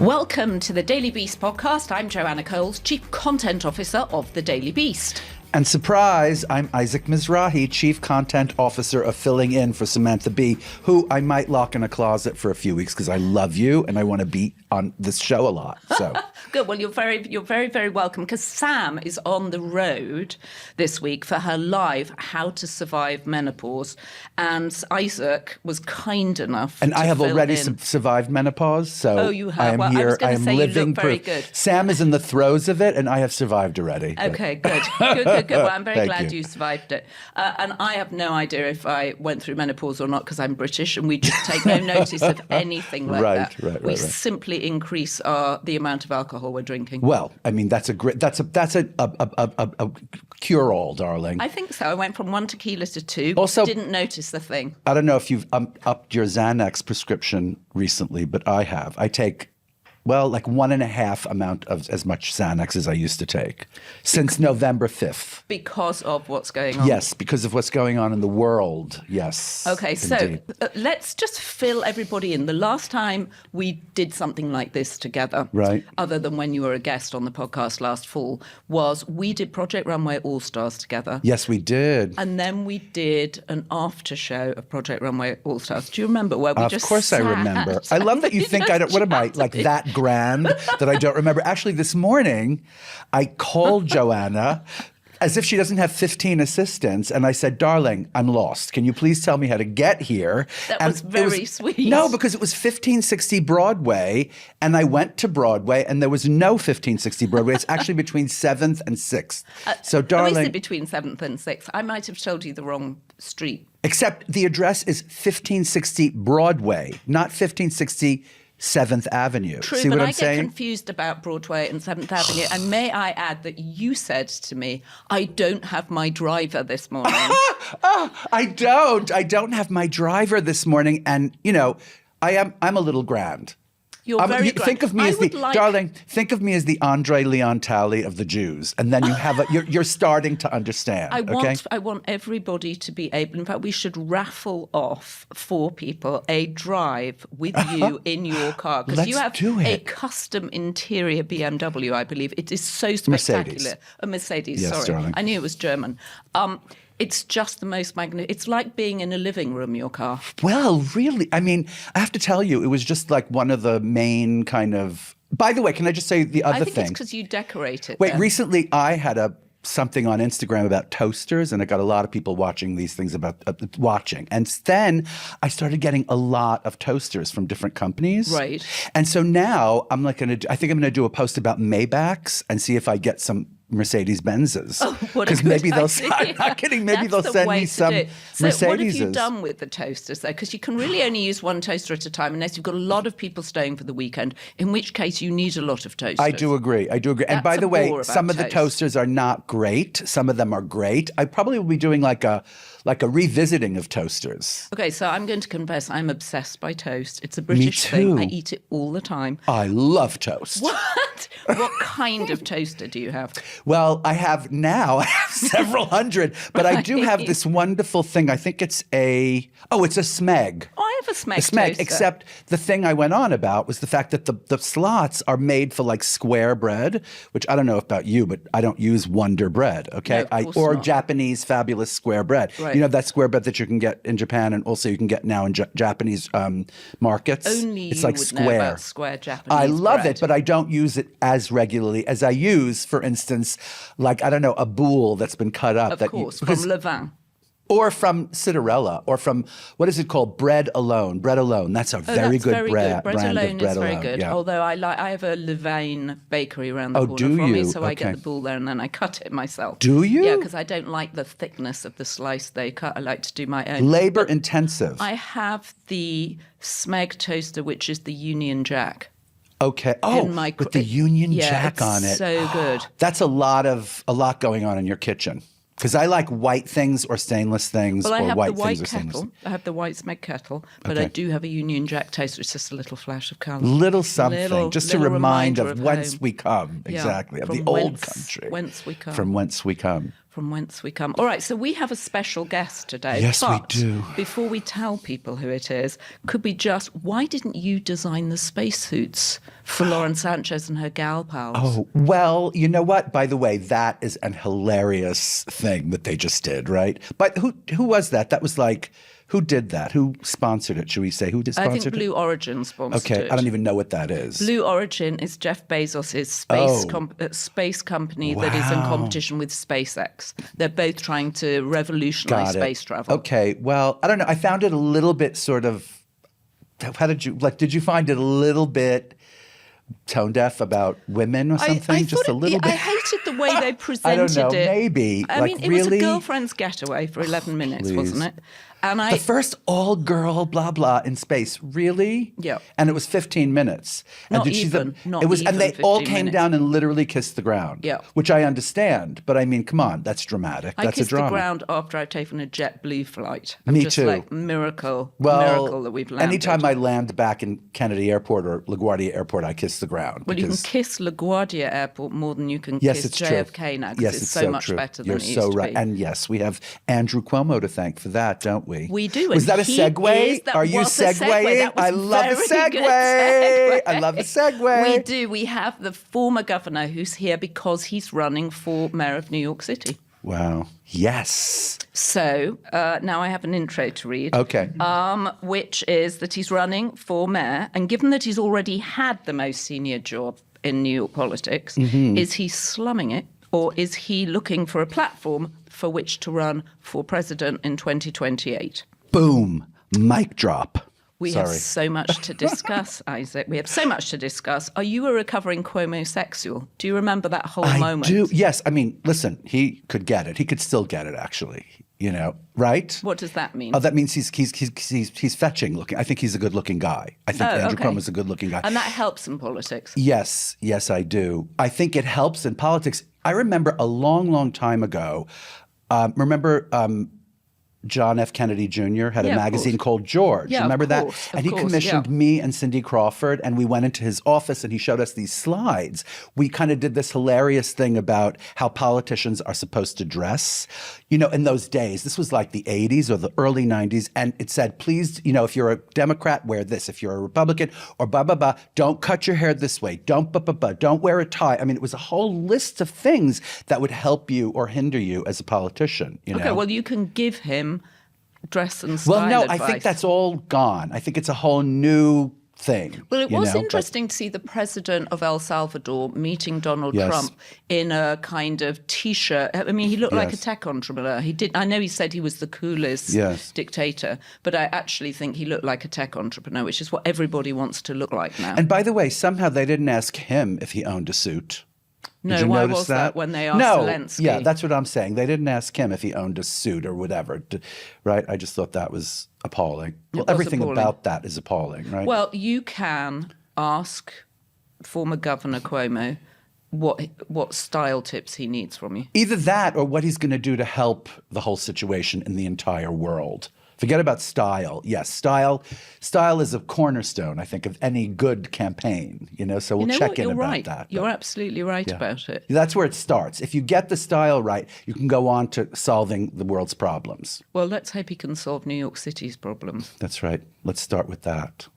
Welcome to the Daily Beast podcast. I'm Joanna Coles, Chief Content Officer of the Daily Beast. And surprise, I'm Isaac Mizrahi, Chief Content Officer of filling in for Samantha Bee, who I might lock in a closet for a few weeks because I love you and I want to be on this show a lot. So good. Well, you're very welcome, because Sam is on the road this week for her live How to Survive Menopause, and Isaac was kind enough. And to I have fill already in. Survived menopause, so Oh, you have. I am Well, I here. was going to say you living look very proof. good. Sam is in the throes of it, and I have survived already. Okay, good. Good. Well, I'm very Thank glad you. you survived it. And I have no idea if I went through menopause or not, because I'm British and we just take no notice of anything like that. We simply increase the amount of alcohol we're drinking. Well, I mean, that's a cure-all, darling. I think so. I went from 1 tequila to 2. Also, didn't notice the thing. I don't know if you've upped your Xanax prescription recently, but I have. I take, like 1.5 amount of as much Xanax as I used to take since November 5th. Because of what's going on? Yes, because of what's going on in the world. Yes. Okay, indeed. so let's just fill everybody in. The last time we did something like this together, right, other than when you were a guest on the podcast last fall, was we did Project Runway All-Stars together. Yes, we did. And then we did an after show of Project Runway All-Stars. Do you remember where we just Of course I remember. I love that you think I don't, what am I, like that grand that I don't remember? Actually, this morning, I called Joanna as if she doesn't have 15 assistants. And I said, darling, I'm lost. Can you please tell me how to get here? That was very sweet. No, because it was 1560 Broadway. And I went to Broadway and there was no 1560 Broadway. It's actually between 7th and 6th. So, darling. Is it between 7th and 6th? I might have told you the wrong street. Except the address is 1560 Broadway, not 1560 7th Avenue. True, See but what I'm I saying? get confused about Broadway and 7th Avenue. And may I add that you said to me, I don't have my driver this morning. I don't have my driver this morning. And, I'm a little grand. You're very think of me as darling, think of me as the Andre Leon Talley of the Jews. And then you have you're starting to understand. I want everybody to be able, in fact, we should raffle off 4 people a drive with you in your car. Because you have a custom interior BMW, I believe. It is so spectacular. A Mercedes, yes, sorry. Darling. I knew it was German. It's just the most magnificent. It's like being in a living room, your car. Well, really, I mean, I have to tell you, it was just like one of the main kind of... By the way, can I just say the other thing? I think it's because you decorate it. Wait, recently I had something on Instagram about toasters, and I got a lot of people watching these things about watching. And then I started getting a lot of toasters from different companies. Right. And so now I think I'm going to do a post about Maybachs and see if I get some Mercedes-Benzes. Oh, what a good maybe they'll. idea. I'm not kidding. Maybe That's they'll the send way me to some do it. Mercedes-es. So what have you done with the toasters, though? Because you can really only use one toaster at a time unless you've got a lot of people staying for the weekend, in which case you need a lot of toasters. I do agree. And by the way, some of the toasters are not great. Some of them are great. I probably will be doing like a revisiting of toasters. Okay, so I'm going to confess I'm obsessed by toast. It's a British thing. I eat it all the time. I love toast. What? What kind of toaster do you have? Well, I have several hundred, but I do have this wonderful thing. I think it's it's a Smeg. Oh, I have a Smeg toaster. Except the thing I went on about was the fact that the slots are made for like square bread, which I don't know about you, but I don't use Wonder Bread, okay? No, or not. Japanese fabulous square bread. Right. You know that square bread that you can get in Japan and also you can get now in Japanese markets? Only it's you like would square. know about square Japanese I love bread. it, but I don't use it as regularly as I use, for instance, like, I don't know, a boule that's been cut up. Of course, from Levain. Or from Cinderella, or from, what is it called? Bread Alone. Bread Alone. That's a very good brand Bread of Alone Bread is very Alone. good. Yeah. Although I have a Levain bakery around the corner do from me, you? so I Okay. get the boule there and then I cut it myself. Do you? Yeah, because I don't like the thickness of the slice they cut. I like to do my own. Labor intensive. I have the Smeg toaster, which is the Union Jack. Okay. With the Union Jack on it. So good. That's a lot going on in your kitchen. Because I like white things or stainless things Well, I or have white the white things or stainless kettle. things. I have the white Smeg kettle, but I do have a Union Jack toaster. It's just a little flash of colour. Little something, just to remind reminder of whence home. we come, Yeah, exactly, of the from old whence country. whence we come. From whence we come. from whence we come. All right, so we have a special guest today. Yes, we do. Before we tell people who it is, could we why didn't you design the spacesuits for Lauren Sánchez and her gal pals? Oh, well, you know what? By the way, that is an hilarious thing that they just did, right? But who was that? That was like... Who did that? Who sponsored it? Should we say who sponsored it? I think Blue Origin sponsored it. Okay, I don't even know what that is. Blue Origin is Jeff Bezos' space company that is in competition with SpaceX. They're both trying to revolutionize space travel. Okay, well, I don't know. I found it a little bit sort of. How did you find it a little bit tone deaf about women or something? A little bit. I hated the way they presented I don't know, it. maybe. I mean, it was a girlfriend's getaway for 11 minutes, wasn't it? And the first all-girl blah blah in space, really? Yeah. And it was 15 minutes. Not and even. And they all came down and literally kissed the ground. Yeah. Which I understand, but I mean, come on, that's dramatic. That's I kissed a drama. the ground after I'd taken a JetBlue flight. Me too. Like miracle that we've landed. Anytime I land back in Kennedy Airport or LaGuardia Airport, I kiss the ground. Well, you can kiss LaGuardia Airport more than you can kiss JFK now, because it's so much better than it used to be. And yes, we have Andrew Cuomo to thank for that, don't we? We do. Was that a segue? Are you segueing? I love a segue. I love a segue. We do. We have the former governor who's here because he's running for mayor of New York City. Wow. Yes. So now I have an intro to read. Okay. Which is that he's running for mayor. And given that he's already had the most senior job in New York politics, is he slumming it? Or is he looking for a platform for which to run for president in 2028? Boom. Mic drop. We have so much to discuss, Isaac. We have so much to discuss. Are you a recovering Cuomo-sexual? Do you remember that whole moment? I do. Yes. I mean, listen, he could get it. He could still get it, actually. You know, right? What does that mean? Oh, that means he's fetching looking. I think he's a good-looking guy. I think Andrew Cuomo's a good-looking guy. And that helps in politics. Yes, I do. I think it helps in politics. I remember a long, long time ago, John F. Kennedy Jr. had a magazine called George. Yeah, remember that? And he commissioned me and Cindy Crawford, and we went into his office and he showed us these slides. We kind of did this hilarious thing about how politicians are supposed to dress. You know, in those days, this was like the 80s or the early 90s, and it said, please, you know, if you're a Democrat, wear this. If you're a Republican, or blah, blah, blah, don't cut your hair this way. Don't, blah, blah, blah, don't wear a tie. I mean, it was a whole list of things that would help you or hinder you as a politician, you know? Okay, well, you can give him dress and style advice. I think that's all gone. I think it's a whole new thing. Well, it was interesting to see the president of El Salvador meeting Donald Trump in a kind of T-shirt. I mean, he looked like a tech entrepreneur. I know he said he was the coolest dictator, but I actually think he looked like a tech entrepreneur, which is what everybody wants to look like now. And by the way, somehow they didn't ask him if he owned a suit. No, why was that when they asked Zelensky? Yeah, that's what I'm saying. They didn't ask him if he owned a suit or whatever, right? I just thought that was appalling. Well, everything about that is appalling, right? Well, you can ask former Governor Cuomo what style tips he needs from you. Either that or what he's going to do to help the whole situation in the entire world. Forget about style. Yes, style is a cornerstone, I think, of any good campaign. You know, so we'll check in about that. You're absolutely right about it. That's where it starts. If you get the style right, you can go on to solving the world's problems. Well, let's hope he can solve New York City's problems. That's right. Let's start with that.